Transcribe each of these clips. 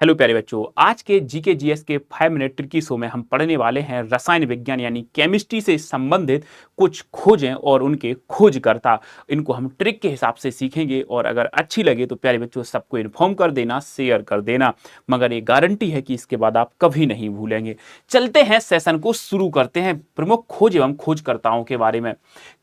Hello प्यारे बच्चों, आज के जीके जीएस के 5 मिनट ट्रिकी शो में हम पढ़ने वाले हैं रसायन विज्ञान यानी केमिस्ट्री से संबंधित कुछ खोजें और उनके खोजकर्ता। इनको हम ट्रिक के हिसाब से सीखेंगे और अगर अच्छी लगे तो प्यारे बच्चों सबको इन्फॉर्म कर देना, शेयर कर देना, मगर ये गारंटी है कि इसके बाद आप कभी नहीं भूलेंगे। चलते हैं, सेशन को शुरू करते हैं। प्रमुख खोज एवं खोजकर्ताओं के बारे में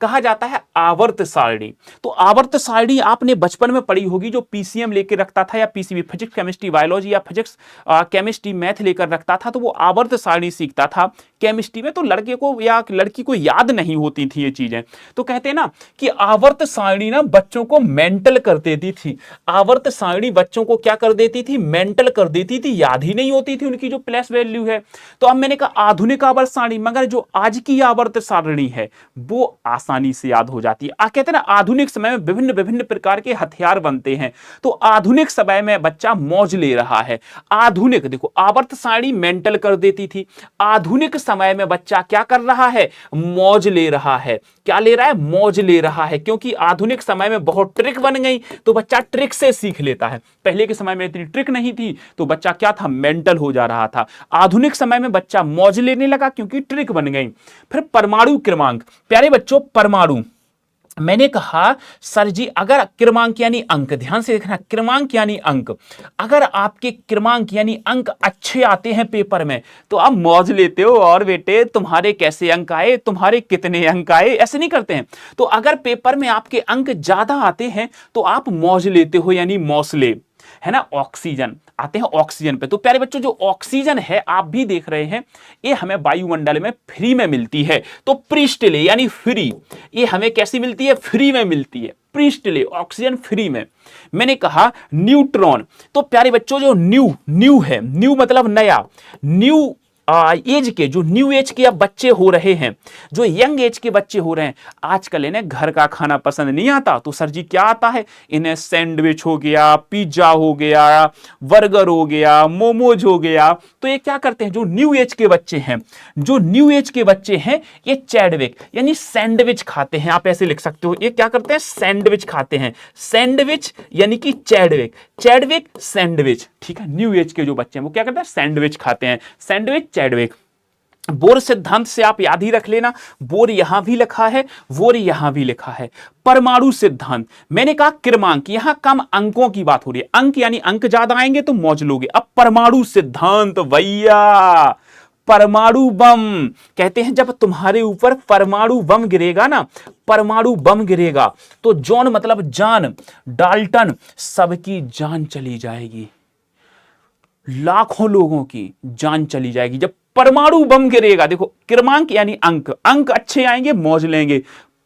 कहा जाता है आवर्त सारणी। तो आवर्त सारणी आपने बचपन में पढ़ी होगी, जो पीसीएम लेके रखता था या पीसीबी फिजिक्स केमिस्ट्री बायोलॉजी या फिजिक्स केमिस्ट्री मैथ लेकर रखता था, तो वो आवर्त सारणी सीखता था। केमिस्ट्री में तो लड़के को या लड़की को याद नहीं होती थी ये चीजें, तो कहते हैं ना कि आवर्त सारणी ना बच्चों को मेंटल कर देती थी। आवर्त सारणी बच्चों को क्या कर देती थी? मेंटल कर देती थी, याद ही नहीं होती थी उनकी जो प्लेस वैल्यू है। तो अब मैंने कहा आधुनिक आवर्त सारणी, मगर जो आज की आवर्त सारणी है वो आसानी से याद हो जाती है। कहते हैं ना आधुनिक समय में विभिन्न विभिन्न प्रकार के हथियार बनते हैं, तो आधुनिक समय में बच्चा मौज ले रहा है। आधुनिक देखो, आवर्त सारणी मेंटल कर देती थी, आधुनिक समय में बच्चा क्या कर रहा है? मौज ले रहा है। क्या ले रहा है? मौज ले रहा है, क्योंकि आधुनिक समय में बहुत ट्रिक बन गई, तो बच्चा ट्रिक से सीख लेता है। पहले के समय में इतनी ट्रिक नहीं थी, तो बच्चा क्या था? मेंटल हो जा रहा था। आधुनिक समय में बच्चा मौज लेने लगा क्योंकि ट्रिक बन गई। फिर परमाणु क्रमांक, प्यारे बच्चों परमाणु, मैंने कहा सर जी अगर क्रमांक यानी अंक, ध्यान से देखना, क्रमांक यानी अंक, अगर आपके क्रमांक यानी अंक अच्छे आते हैं पेपर में तो आप मौज लेते हो, और बेटे तुम्हारे कैसे अंक आए, तुम्हारे कितने अंक आए, ऐसे नहीं करते हैं। तो अगर पेपर में आपके अंक ज्यादा आते हैं तो आप मौज लेते हो, यानी मौसले, है ना। ऑक्सीजन आते हैं ऑक्सीजन पे, तो प्यारे बच्चों जो ऑक्सीजन है आप भी देख रहे हैं, ये हमें वायुमंडल में फ्री में मिलती है। तो पृष्ठले यानी फ्री, ये हमें कैसी मिलती है? फ्री में मिलती है, पृष्ठले ऑक्सीजन फ्री में। मैंने कहा न्यूट्रॉन, तो प्यारे बच्चों जो न्यू न्यू है, न्यू मतलब नया, न्यू एज के, जो न्यू एज के अब बच्चे हो रहे हैं, जो यंग एज के बच्चे हो रहे हैं, आजकल इन्हें घर का खाना पसंद नहीं आता, तो सर जी क्या आता है? इन्हें सैंडविच हो गया, पिज्जा हो गया, बर्गर हो गया, मोमोज हो गया। तो ये क्या करते हैं? जो न्यू एज के बच्चे हैं, जो न्यू एज के बच्चे हैं, ये चैडविक यानी सैंडविच खाते हैं। आप ऐसे लिख सकते हो, ये क्या करते हैं? सैंडविच खाते हैं। सैंडविच यानी कि चैडविक, चैडविक सैंडविच, ठीक है। न्यू एज के जो बच्चे हैं वो क्या करते हैं? सैंडविच खाते हैं, सैंडविच चैडविक। बोर सिद्धांत से आप याद ही रख लेना, बोर यहां भी लिखा है, बोर यहां भी लिखा है। परमाणु सिद्धांत, मैंने कहा क्रमांक, यहां कम अंकों की बात हो रही है, अंक यानी अंक ज्यादा आएंगे तो मौज लोगे। अब परमाणु सिद्धांत भैया, परमाणु बम, कहते हैं जब तुम्हारे ऊपर परमाणु बम गिरेगा ना, परमाणु बम गिरेगा तो जॉन मतलब जान, डाल्टन, सबकी जान चली जाएगी, लाखों लोगों की जान चली जाएगी जब परमाणु बम गिरेगा। देखो क्रमांक यानी अंक, अंक अच्छे आएंगे मौज लेंगे।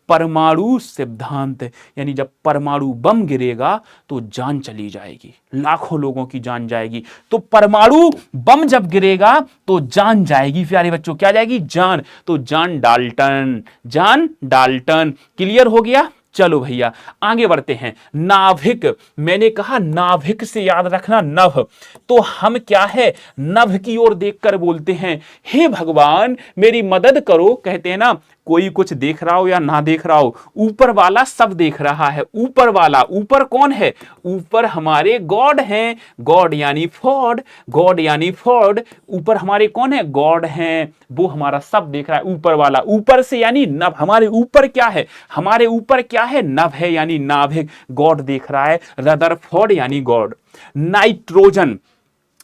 परमाणु सिद्धांत यानी जब परमाणु बम गिरेगा तो जान चली जाएगी, लाखों लोगों की जान जाएगी। तो परमाणु बम जब गिरेगा तो जान जाएगी प्यारे बच्चों, क्या जाएगी? जान। तो जान डाल्टन, जान डाल्टन। क्लियर हो गया? चलो भैया आगे बढ़ते हैं। नाभिक, मैंने कहा नाभिक से याद रखना नभ, तो हम क्या है? नभ की ओर देखकर बोलते हैं हे भगवान मेरी मदद करो। कहते हैं ना कोई कुछ देख रहा हो या ना देख रहा हो, ऊपर वाला सब देख रहा है। ऊपर वाला, ऊपर कौन है? ऊपर हमारे गॉड हैं, गॉड यानी फॉड, गॉड यानी फॉड। ऊपर हमारे कौन है? गॉड हैं, वो हमारा सब देख रहा है, ऊपर वाला। ऊपर से यानी नभ, हमारे ऊपर क्या है? हमारे ऊपर क्या है? नभ है, यानी नाभिक, गॉड देख रहा है। रदरफोर्ड यानी गॉड। नाइट्रोजन,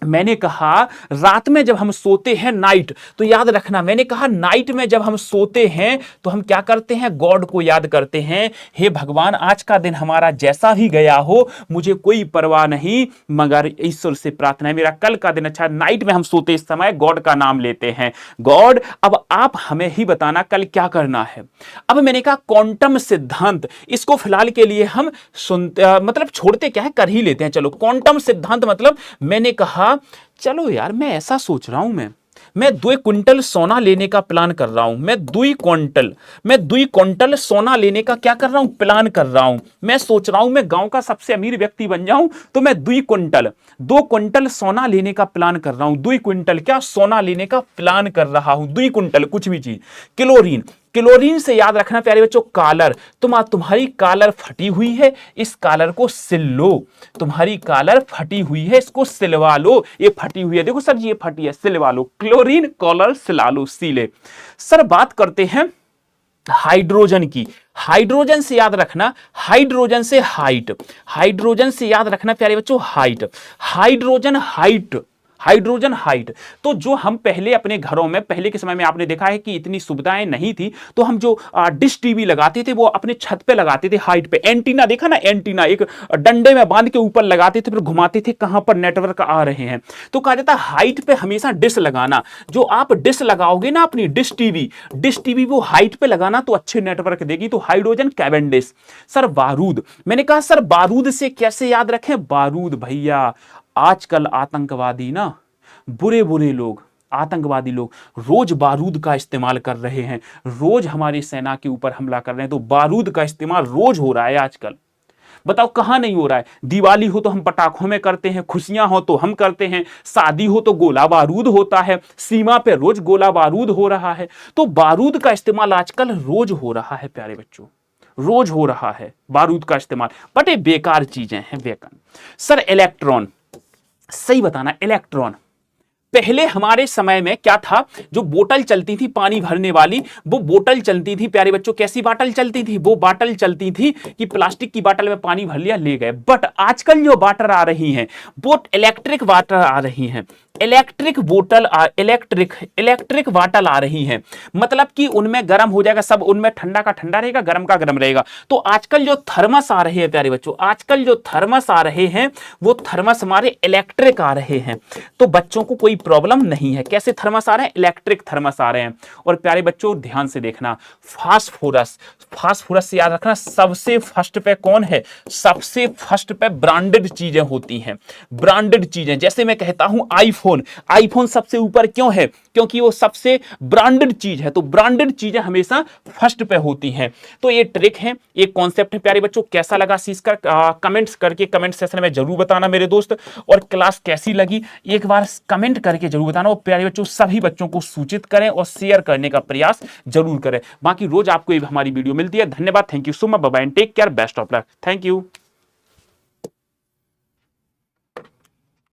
मैंने कहा रात में जब हम सोते हैं नाइट, तो याद रखना, मैंने कहा नाइट में जब हम सोते हैं तो हम क्या करते हैं? गॉड को याद करते हैं, हे भगवान आज का दिन हमारा जैसा भी गया हो मुझे कोई परवाह नहीं, मगर ईश्वर से प्रार्थना है मेरा कल का दिन अच्छा। नाइट में हम सोते इस समय गॉड का नाम लेते हैं, गॉड। अब आप हमें ही बताना कल क्या करना है। अब मैंने कहा क्वांटम सिद्धांत, इसको फिलहाल के लिए हम सुनते मतलब छोड़ते क्या है, कर ही लेते हैं। चलो क्वांटम सिद्धांत मतलब, मैंने कहा चलो यार मैं ऐसा सोच रहा हूं, मैं 2 क्विंटल सोना लेने का प्लान कर रहा हूं। मैं 2 क्विंटल सोना लेने का क्या कर रहा हूं? प्लान कर रहा हूं। मैं सोच रहा हूं मैं गांव का सबसे अमीर व्यक्ति बन जाऊं, तो मैं 2 क्विंटल सोना लेने का प्लान कर रहा हूं। 2 क्विंटल क्या सोना लेने का प्लान कर रहा हूं, 2 क्विंटल कुछ भी चीज। क्लोरीन, क्लोरीन से याद रखना प्यारे बच्चों कॉलर, तुम्हारी कॉलर फटी हुई है, इस कॉलर को सिल लो, तुम्हारी कॉलर फटी हुई है, इसको सिलवा लो, ये फटी हुई है, देखो सर जी ये फटी है, सिलवा लो, क्लोरीन कॉलर सिला लो, सीले। सर बात करते हैं हाइड्रोजन की, हाइड्रोजन से याद रखना, हाइड्रोजन से हाइट, हाइड्रोजन से याद रखना प्यारे बच्चों height, hydrogen height, hydrogen height. तो जो हम पहले अपने घरों में, पहले के समय में आपने देखा है कि इतनी सुविधाएं नहीं थी, तो हम जो डिश टीवी लगाते थे वो अपने छत पे लगाते थे, हाइट पे। एंटीना देखा ना, एंटीना एक डंडे में बांध के ऊपर लगाते थे, फिर घुमाते थे कहां पर नेटवर्क आ रहे हैं। तो कहा जाता है हाइट पे हमेशा डिश लगाना, जो आप डिश लगाओगे ना अपनी डिश टीवी वो हाइट पे लगाना तो अच्छे नेटवर्क देगी। तो हाइड्रोजन कैवेंडिश। सर बारूद, मैंने कहा सर बारूद से कैसे याद रखें, बारूद भैया आजकल आतंकवादी ना, बुरे बुरे लोग, आतंकवादी लोग रोज बारूद का इस्तेमाल कर रहे हैं, रोज हमारी सेना के ऊपर हमला कर रहे हैं। तो बारूद का इस्तेमाल रोज हो रहा है आजकल। बताओ कहां नहीं हो रहा है? दिवाली हो तो हम पटाखों में करते हैं, खुशियां हो तो हम करते हैं, शादी हो तो गोला बारूद होता है, सीमा पे रोज गोला बारूद हो रहा है। तो बारूद का इस्तेमाल आजकल रोज हो रहा है प्यारे बच्चों, रोज हो रहा है बारूद का इस्तेमाल। बट ये बेकार चीजें हैं, बेकार। सर इलेक्ट्रॉन, सही बताना, इलेक्ट्रॉन पहले हमारे समय में क्या था, जो बोतल चलती थी पानी भरने वाली, वो बोतल चलती थी प्यारे बच्चों, कैसी बोतल चलती थी, वो बोतल चलती थी कि प्लास्टिक की बोतल में पानी भर लिया ले गए। बट आजकल जो वाटर आ रही हैं वो इलेक्ट्रिक वाटर आ रही हैं, इलेक्ट्रिक बोतल, इलेक्ट्रिक वाटर आ रही हैं। मतलब कि उनमें गर्म हो जाएगा सब, उनमें ठंडा का ठंडा रहेगा, गर्म का गर्म रहेगा। तो आजकल जो थर्मस आ रहे हैं प्यारे बच्चों, आजकल जो थर्मस आ रहे हैं वो थर्मस हमारे इलेक्ट्रिक आ रहे हैं। तो बच्चों को कोई प्रॉब्लम नहीं है। कैसे थर्मस आ रहे हैं? इलेक्ट्रिक थर्मस आ रहे हैं। और प्यारे बच्चों ध्यान से देखना, फास्फोरस, फास्फोरस से याद रखना सबसे फर्स्ट पे कौन है, सबसे फर्स्ट पे ब्रांडेड चीजें होती हैं, ब्रांडेड चीजें। जैसे मैं कहता हूं आईफोन, आईफोन सबसे ऊपर क्यों है, क्योंकि वो सबसे ब्रांडेड चीज है। तो ब्रांडेड चीजें हमेशा फर्स्ट पे होती हैं। तो ये ट्रिक है, ये कॉन्सेप्ट है प्यारे बच्चों। कैसा लगा सीखकर कमेंट्स करके कमेंट सेशन में जरूर बताना मेरे दोस्त। और क्लास कैसी लगी एक बार कमेंट करके जरूर बताना। और प्यारे बच्चों सभी बच्चों को सूचित करें और शेयर करने का प्रयास जरूर करें। बाकी रोज आपको हमारी वीडियो मिलती है। धन्यवाद, thank you so much, bye bye, take care, best of luck, thank you.